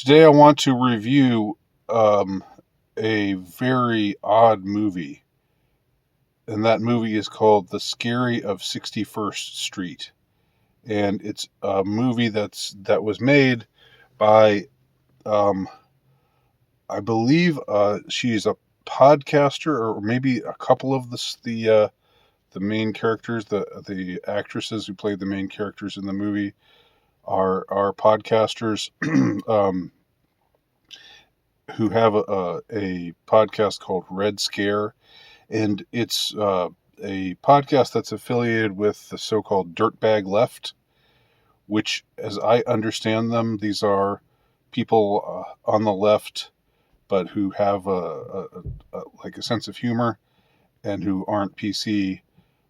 Today I want to review a very odd movie, and that movie is called The Scary of 61st Street. And it's a movie that was made by, um, I believe, she's a podcaster, or maybe a couple of the main characters, the actresses who played the main characters in the movie are podcasters. um, who have a podcast called Red Scare, and it's a podcast that's affiliated with the so-called Dirtbag Left, which, as I understand them, these are people on the left, but who have like a sense of humor and who aren't PC,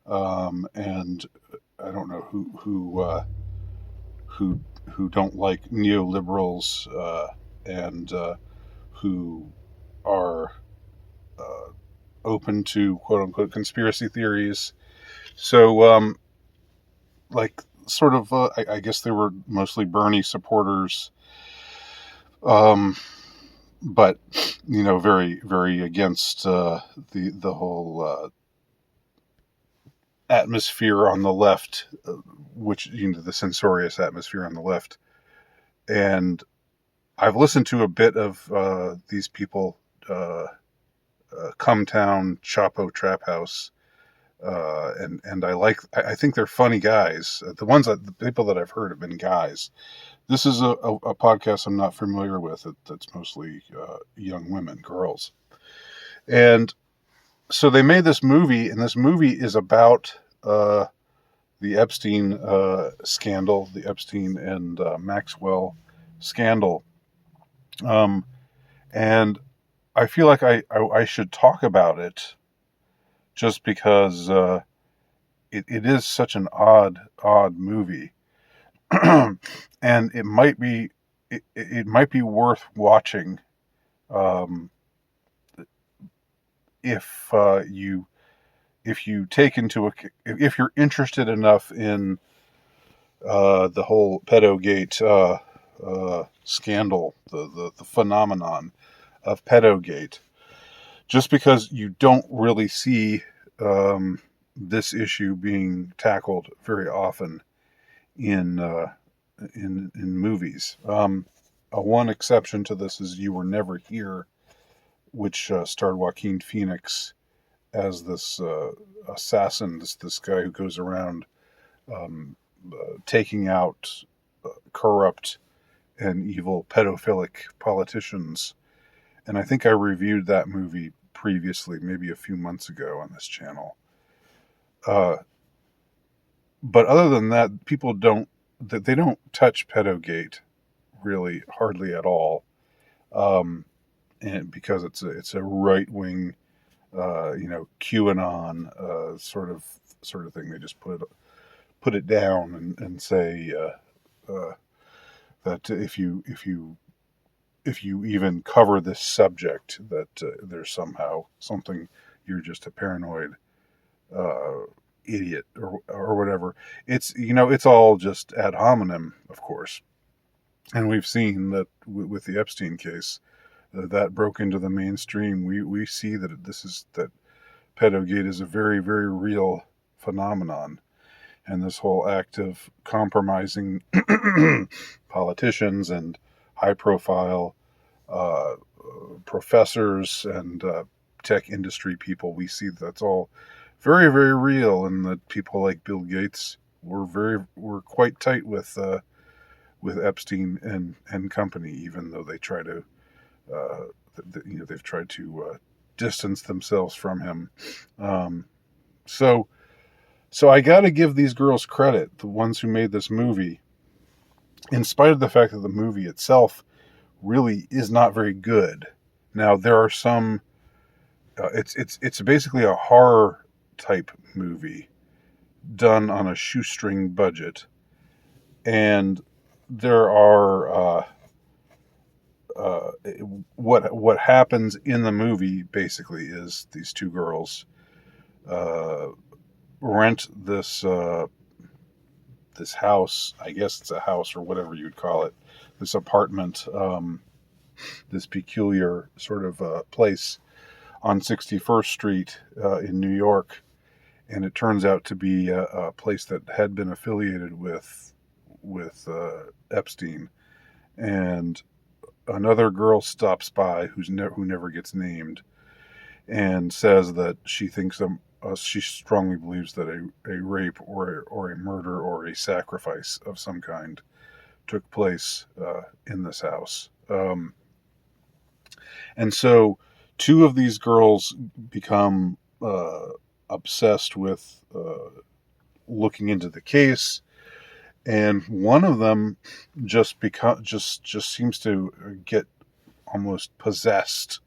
and I don't know who who don't like neoliberals, and who are uh, open to quote unquote conspiracy theories. So, like, sort of, I guess they were mostly Bernie supporters, um, but very, very against the whole atmosphere on the left, which the censorious atmosphere on the left. And I've listened to a bit of these people. Come Town, Chapo Trap House, and I think they're funny guys. The people that I've heard have been guys. This is a podcast I'm not familiar with. That's mostly young women, girls, and so they made this movie, and this movie is about the Epstein scandal, the Epstein and Maxwell scandal, um, and I feel like I should talk about it just because it is such an odd movie, and it might be worth watching, um, if you take into if you're interested enough in the whole pedogate scandal, the phenomenon of pedogate. Just because you don't really see this issue being tackled very often in in movies. One exception to this is You Were Never Here, which starred Joaquin Phoenix as this assassin, this guy who goes around taking out corrupt and evil pedophilic politicians. And I think I reviewed that movie previously, maybe a few months ago on this channel. Uh, but other than that, they don't touch pedogate really hardly at all, and because it's a right wing, QAnon sort of thing. They just put it down and say that if you even cover this subject, that there's somehow something, you're just a paranoid uh, idiot or whatever. It's all just ad hominem, of course, and we've seen that with the Epstein case, that broke into the mainstream. We see that pedogate is a very, very real phenomenon, and this whole act of compromising politicians and high profile uh, professors and tech industry people, we see that's all very, very real, and that people like Bill Gates were quite tight with Epstein and company, even though they try to uh, they've tried to distance themselves from him. Um, so so I got to give these girls credit, the ones who made this movie, in spite of the fact that the movie itself really is not very good. Now there are some. It's basically a horror type movie done on a shoestring budget, and there are what happens in the movie basically is these two girls uh, rent this this house. I guess it's a house or whatever you'd call it. This apartment, this peculiar sort of place on 61st Street in New York, and it turns out to be a place that had been affiliated with Epstein. And another girl stops by who never gets named, and says that she thinks she strongly believes that a rape or a murder or a sacrifice of some kind took place in this house. And so two of these girls become obsessed with looking into the case, and one of them just seems to get almost possessed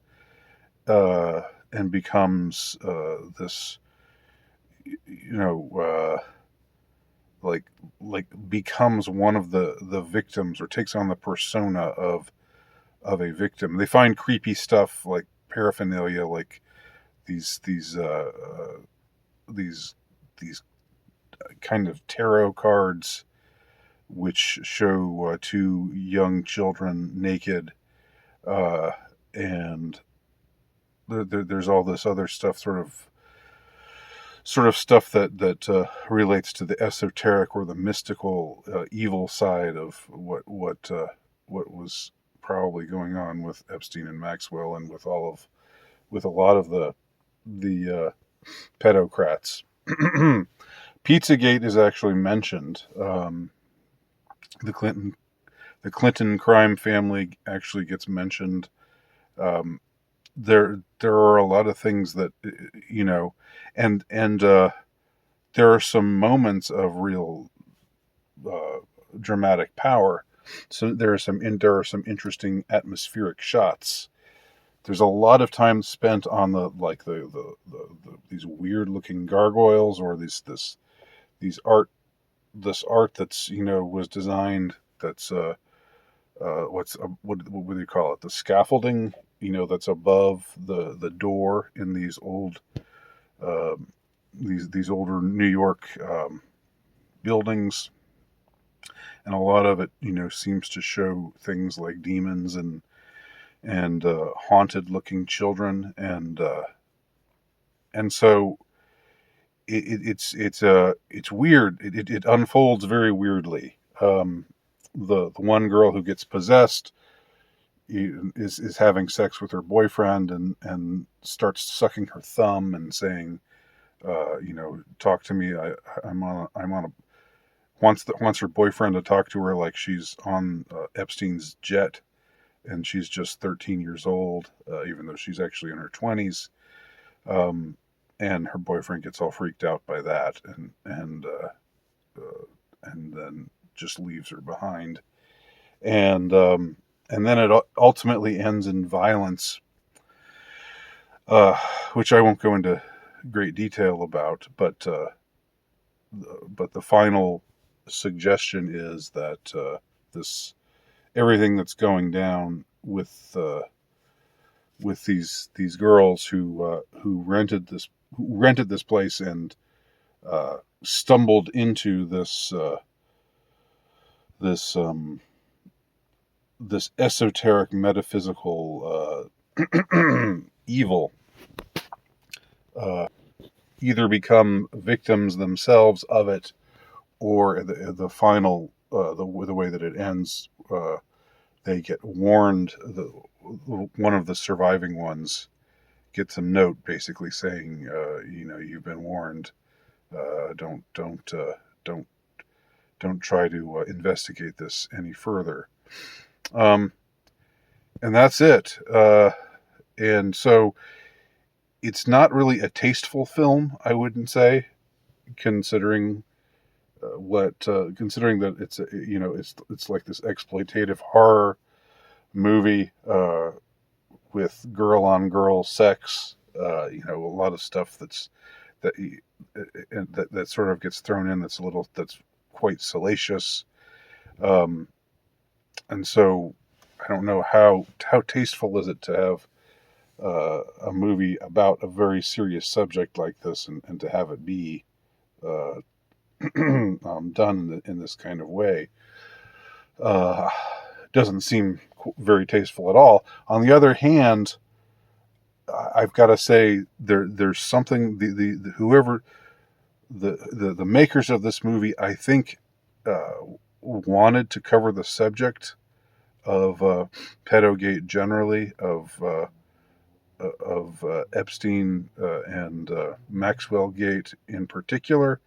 and becomes this, like becomes one of the victims, or takes on the persona of a victim. They find creepy stuff like paraphernalia, like these kind of tarot cards, which show two young children naked, and there's all this other stuff, sort of stuff that relates to the esoteric or the mystical, evil side of what was probably going on with Epstein and Maxwell, and with a lot of the pedocrats. Pizzagate is actually mentioned. The Clinton crime family actually gets mentioned. There are a lot of things that, and there are some moments of real dramatic power. So there are some interesting atmospheric shots. There's a lot of time spent on these weird looking gargoyles, or this art that's was designed, that's what do you call it, the scaffolding, that's above the door in these older New York buildings. And a lot of it seems to show things like demons and haunted looking children, and so it's weird. It unfolds very weirdly. The one girl who gets possessed is having sex with her boyfriend, and starts sucking her thumb and saying, talk to me. I'm on a wants her boyfriend to talk to her like she's on Epstein's jet, and she's just 13 years old, even though she's actually in her 20s. And her boyfriend gets all freaked out by that, and then just leaves her behind. And then it ultimately ends in violence, which I won't go into great detail about, but the final suggestion is that everything that's going down with these girls who rented this place, and stumbled into this esoteric metaphysical evil, either become victims themselves of it, or the final the way that it ends, they get warned. One of the surviving ones gets a note basically saying, you've been warned. Don't try to investigate this any further. And that's it. And so it's not really a tasteful film, I wouldn't say, considering considering that it's like this exploitative horror movie with girl on girl sex, a lot of stuff that sort of gets thrown in, that's quite salacious, and so I don't know how tasteful is it to have a movie about a very serious subject like this, and to have it be done in this kind of way. Uh, doesn't seem very tasteful at all. On the other hand, I've got to say there's something the whoever the makers of this movie, I think, wanted to cover the subject of pedogate generally, of Epstein and Maxwell gate in particular,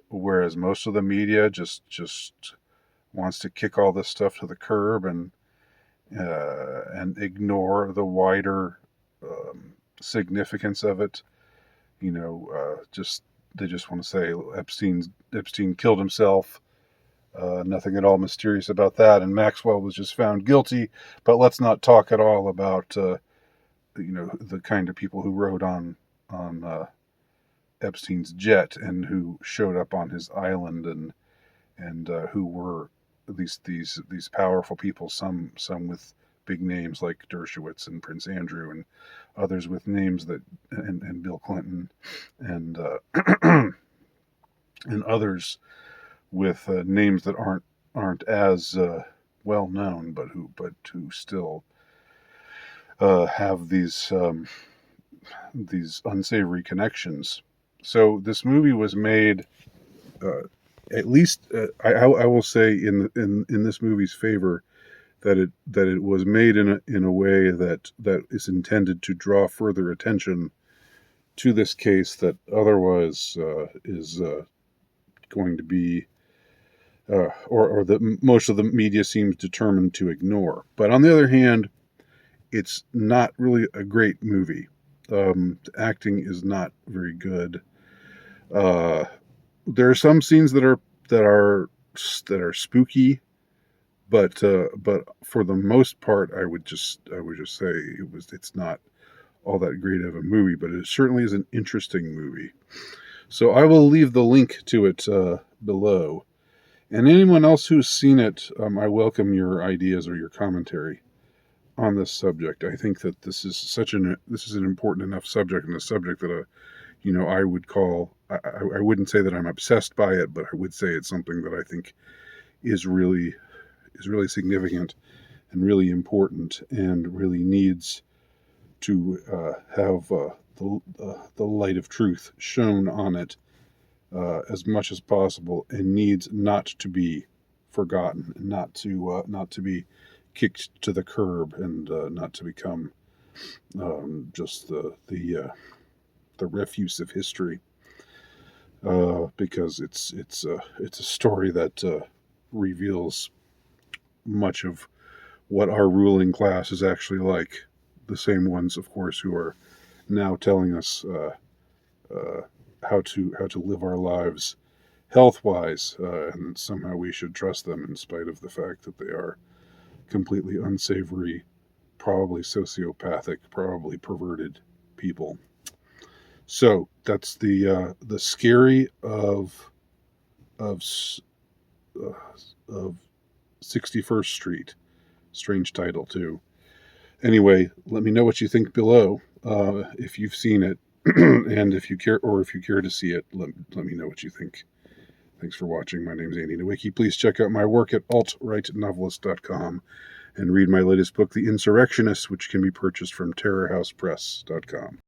whereas most of the media just wants to kick all this stuff to the curb and ignore the wider significance of it. Just they just want to say Epstein killed himself. Nothing at all mysterious about that, and Maxwell was just found guilty. But let's not talk at all about the kind of people who rode on Epstein's jet and who showed up on his island and who were these powerful people. Some with big names like Dershowitz and Prince Andrew, and others with names that and Bill Clinton and and others with names that aren't as well known, but who still have these unsavory connections. So this movie was made, at least I will say in this movie's favor, that it was made in a way that is intended to draw further attention to this case that otherwise is going to be or that most of the media seems determined to ignore. But on the other hand, it's not really a great movie. The acting is not very good. There are some scenes that are spooky, but for the most part, I would just say it's not all that great of a movie, but it certainly is an interesting movie. So I will leave the link to it below. And anyone else who's seen it, I welcome your ideas or your commentary on this subject. I think that this is an important enough subject, and a subject that I would call, I wouldn't say that I'm obsessed by it, but I would say it's something that I think is really significant and really important, and really needs to have the light of truth shone on it as much as possible, and needs not to be forgotten, and not to be kicked to the curb, and not to become just the refuse of history, because it's a story that reveals much of what our ruling class is actually like. The same ones, of course, who are now telling us how to live our lives health-wise, and somehow we should trust them in spite of the fact that they are completely unsavory, probably sociopathic, probably perverted people. So that's the scary of 61st Street. Strange title too. Anyway, let me know what you think below, if you've seen it, and if you care to see it, let me know what you think. Thanks for watching. My name is Andy Nowicki. Please check out my work at altrightnovelist.com and read my latest book, The Insurrectionist, which can be purchased from terrorhousepress.com.